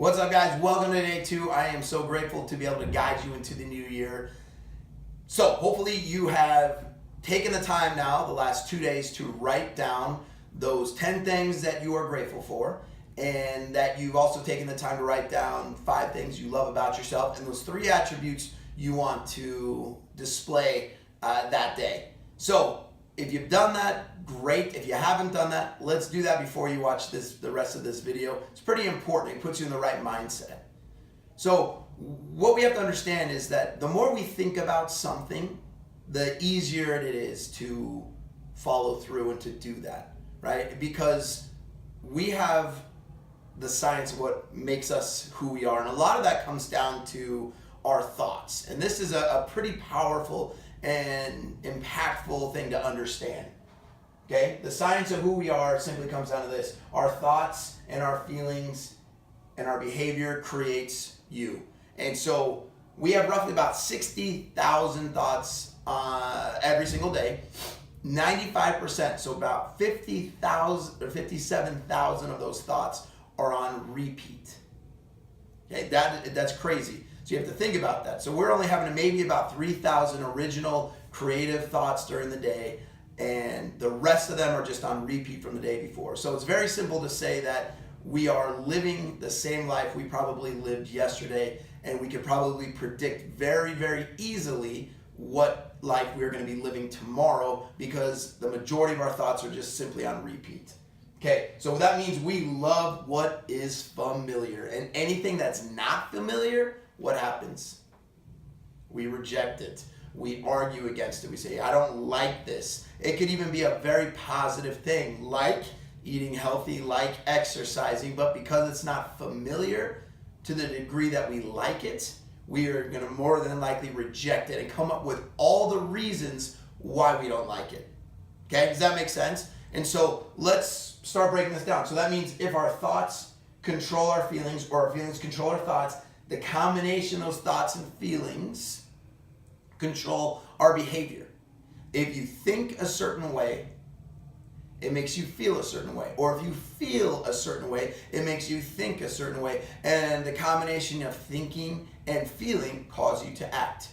What's up, guys? Welcome to day 2. I am so grateful to be able to guide you into the new year. So hopefully you have taken the time now, the last 2 days, to write down those 10 things that you are grateful for, and that you've also taken the time to write down 5 things you love about yourself and those 3 attributes you want to display that day. So if you've done that, great. If you haven't done that, let's do that before you watch the rest of this video. It's pretty important. It puts you in the right mindset. So what we have to understand is that the more we think about something, the easier it is to follow through and to do that, right? Because we have the science of what makes us who we are, and a lot of that comes down to our thoughts. And this is a pretty powerful and impactful thing to understand. Okay? The science of who we are simply comes down to this. Our thoughts and our feelings and our behavior creates you. And so we have roughly about 60,000 thoughts every single day. 95%, so about 50,000 or 57,000 of those thoughts are on repeat. Okay, that's crazy. So you have to think about that. So we're only having maybe about 3,000 original creative thoughts during the day, and the rest of them are just on repeat from the day before. So it's very simple to say that we are living the same life we probably lived yesterday, and we could probably predict very, very easily what life we're going to be living tomorrow, because the majority of our thoughts are just simply on repeat. Okay, so that means we love what is familiar, and anything that's not familiar, what happens? We reject it. We argue against it. We say, I don't like this. It could even be a very positive thing, like eating healthy, like exercising, but because it's not familiar to the degree that we like it, we are going to more than likely reject it and come up with all the reasons why we don't like it. Okay, does that make sense? And so let's start breaking this down. So that means if our thoughts control our feelings, or our feelings control our thoughts, the combination of those thoughts and feelings control our behavior. If you think a certain way, it makes you feel a certain way. Or if you feel a certain way, it makes you think a certain way. And the combination of thinking and feeling cause you to act.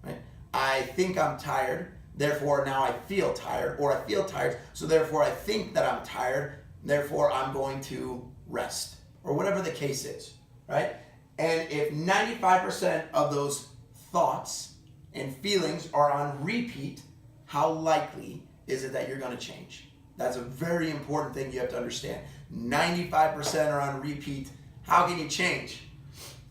Right? I think I'm tired, therefore now I feel tired. Or I feel tired, so therefore I think that I'm tired, therefore I'm going to rest. Or whatever the case is, right? And if 95% of those thoughts and feelings are on repeat, how likely is it that you're going to change? That's a very important thing you have to understand. 95% are on repeat. How can you change?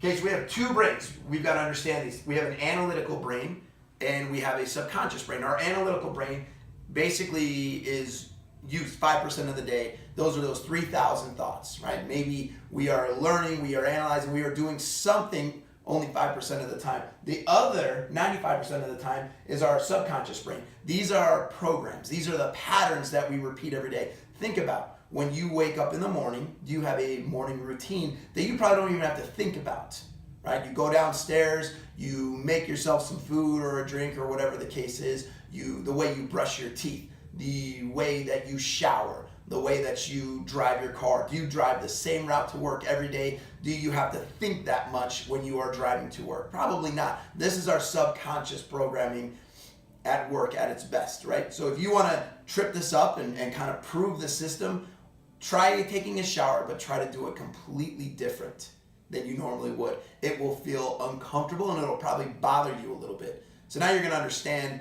Okay, so we have 2 brains. We've got to understand these. We have an analytical brain and we have a subconscious brain. Our analytical brain basically is used 5% of the day. Those are those 3,000 thoughts, right? Maybe we are learning, we are analyzing, we are doing something only 5% of the time. The other 95% of the time is our subconscious brain. These are our programs. These are the patterns that we repeat every day. Think about when you wake up in the morning, you have a morning routine that you probably don't even have to think about, right? You go downstairs, you make yourself some food or a drink or whatever the case is, the way you brush your teeth, the way that you shower, the way that you drive your car. Do you drive the same route to work every day? Do you have to think that much when you are driving to work? Probably not. This is our subconscious programming at work at its best, right? So if you want to trip this up and kind of prove the system, try taking a shower, but try to do it completely different than you normally would. It will feel uncomfortable and it'll probably bother you a little bit. So now you're going to understand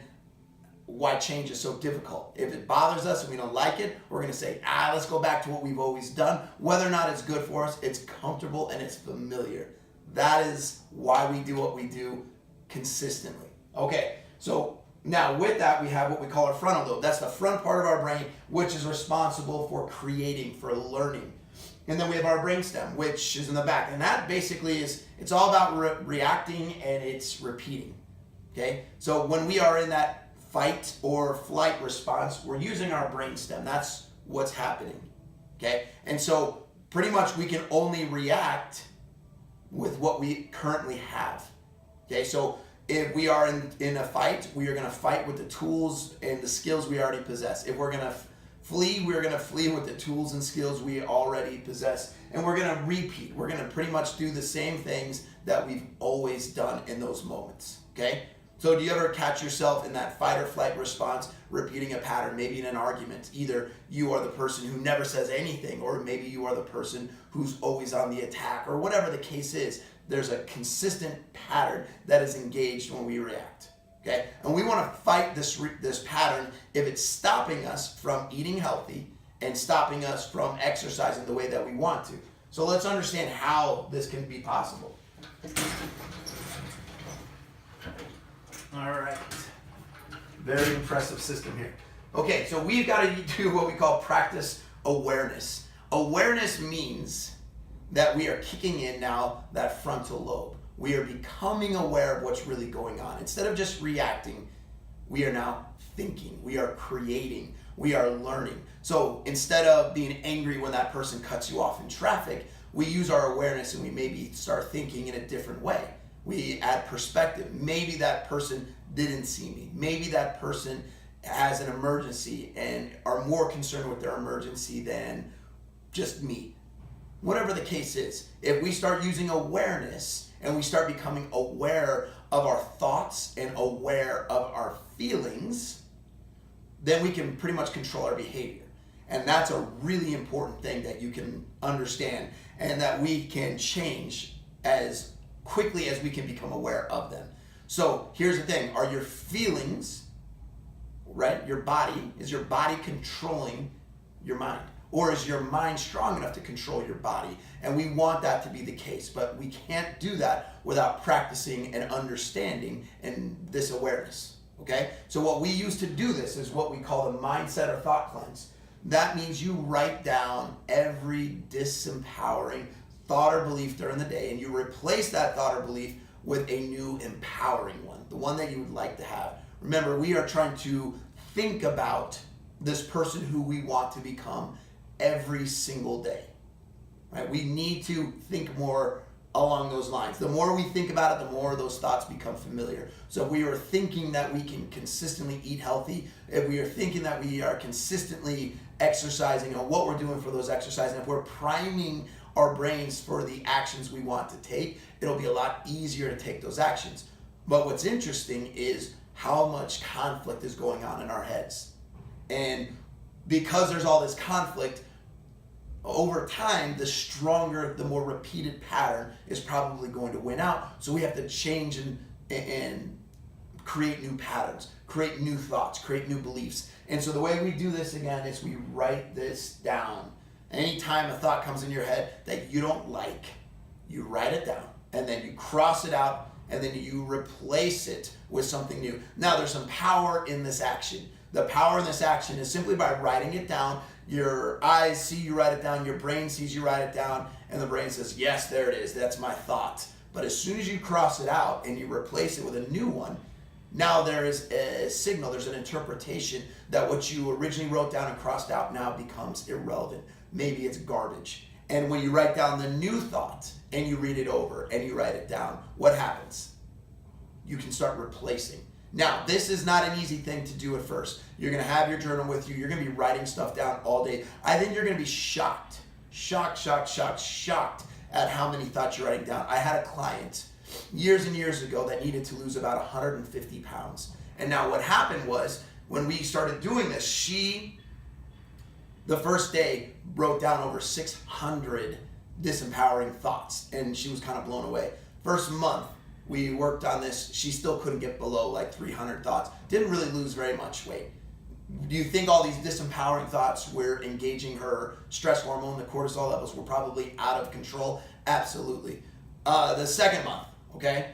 why change is so difficult. If it bothers us and we don't like it, we're going to say, let's go back to what we've always done. Whether or not it's good for us, it's comfortable and it's familiar. That is why we do what we do consistently. Okay, so now with that, we have what we call our frontal lobe. That's the front part of our brain, which is responsible for creating, for learning. And then we have our brainstem, which is in the back. And that basically it's all about reacting and it's repeating. Okay, so when we are in that fight or flight response, we're using our brainstem. That's what's happening. Okay? And so pretty much we can only react with what we currently have. Okay? So if we are in a fight, we are going to fight with the tools and the skills we already possess. If we're going to flee, we're going to flee with the tools and skills we already possess. and we're going to repeat. We're going to pretty much do the same things that we've always done in those moments, okay? So do you ever catch yourself in that fight or flight response, repeating a pattern, maybe in an argument? Either you are the person who never says anything, or maybe you are the person who's always on the attack, or whatever the case is. There's a consistent pattern that is engaged when we react, okay? And we want to fight this pattern if it's stopping us from eating healthy and stopping us from exercising the way that we want to. So let's understand how this can be possible. All right. Very impressive system here. Okay, so we've got to do what we call practice awareness. Awareness means that we are kicking in now that frontal lobe. We are becoming aware of what's really going on. Instead of just reacting, we are now thinking. We are creating. We are learning. So instead of being angry when that person cuts you off in traffic, we use our awareness and we maybe start thinking in a different way. We add perspective. Maybe that person didn't see me. Maybe that person has an emergency and are more concerned with their emergency than just me. Whatever the case is, if we start using awareness and we start becoming aware of our thoughts and aware of our feelings, then we can pretty much control our behavior. And that's a really important thing that you can understand and that we can change as quickly as we can become aware of them. So here's the thing, are your feelings, right, is your body controlling your mind? Or is your mind strong enough to control your body? And we want that to be the case, but we can't do that without practicing and understanding and this awareness, okay? So what we use to do this is what we call the mindset or thought cleanse. That means you write down every disempowering thought or belief during the day, and you replace that thought or belief with a new empowering one, the one that you would like to have. Remember, we are trying to think about this person who we want to become every single day, right? We need to think more along those lines. The more we think about it, the more those thoughts become familiar. So if we are thinking that we can consistently eat healthy, if we are thinking that we are consistently exercising and what we're doing for those exercises, and if we're priming our brains for the actions we want to take, it'll be a lot easier to take those actions. But what's interesting is how much conflict is going on in our heads. And because there's all this conflict, over time, the stronger, the more repeated pattern is probably going to win out. So we have to change and create new patterns, create new thoughts, create new beliefs. And so the way we do this again is we write this down. Anytime a thought comes in your head that you don't like, you write it down and then you cross it out and then you replace it with something new. Now there's some power in this action. The power in this action is simply by writing it down. Your eyes see you write it down, your brain sees you write it down, and the brain says, yes, there it is, that's my thought. But as soon as you cross it out and you replace it with a new one, now there is a signal, there's an interpretation that what you originally wrote down and crossed out now becomes irrelevant. Maybe it's garbage. And when you write down the new thought and you read it over and you write it down, what happens? You can start replacing. Now, this is not an easy thing to do at first. You're going to have your journal with you. You're going to be writing stuff down all day. I think you're going to be shocked at how many thoughts you're writing down. I had a client years and years ago that needed to lose about 150 pounds. And now what happened was when we started doing this, she, the first day, wrote down over 600 disempowering thoughts. And she was kind of blown away. First month, we worked on this. She still couldn't get below like 300 thoughts. Didn't really lose very much weight. Do you think all these disempowering thoughts were engaging her stress hormone? The cortisol levels were probably out of control. Absolutely. The second month, okay,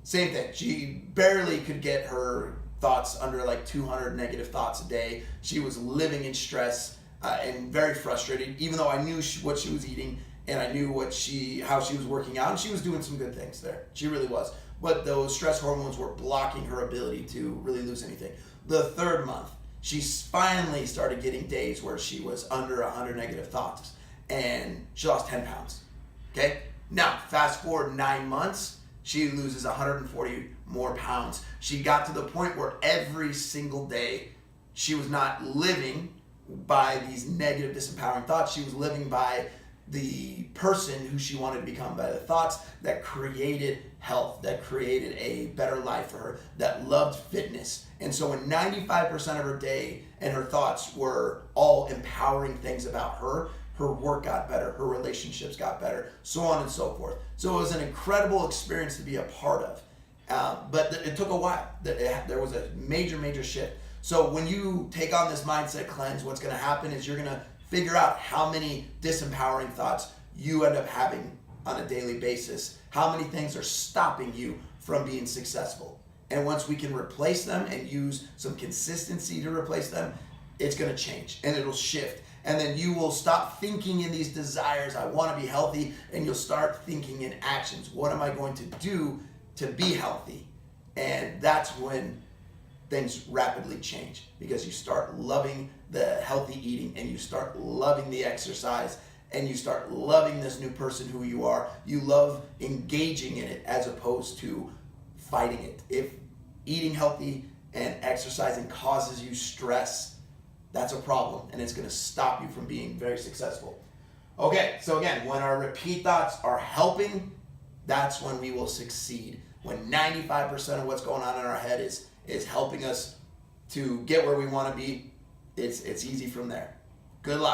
same thing. She barely could get her thoughts under like 200 negative thoughts a day. She was living in stress and very frustrated, even though I knew what she was eating and I knew how she was working out, and she was doing some good things there. She really was. But those stress hormones were blocking her ability to really lose anything. The third month, she finally started getting days where she was under 100 negative thoughts, and she lost 10 pounds. Okay? Now, fast forward 9 months, she loses 140 more pounds. She got to the point where every single day she was not living by these negative, disempowering thoughts. She was living by the person who she wanted to become by the thoughts that created health, that created a better life for her, that loved fitness. And so when 95% of her day and her thoughts were all empowering things about her, her work got better, her relationships got better, so on and so forth. So it was an incredible experience to be a part of. But it took a while. There was a major shift. So when you take on this mindset cleanse, what's going to happen is you're going to figure out how many disempowering thoughts you end up having on a daily basis, how many things are stopping you from being successful. And once we can replace them and use some consistency to replace them, it's going to change and it'll shift. And then you will stop thinking in these desires, I want to be healthy, and you'll start thinking in actions. What am I going to do to be healthy? And that's when things rapidly change, because you start loving the healthy eating and you start loving the exercise and you start loving this new person who you are. You love engaging in it as opposed to fighting it. If eating healthy and exercising causes you stress, that's a problem, and it's going to stop you from being very successful. Okay, so again, when our repeat thoughts are helping, that's when we will succeed. When 95% of what's going on in our head is helping us to get where we want to be, it's easy from there. Good luck.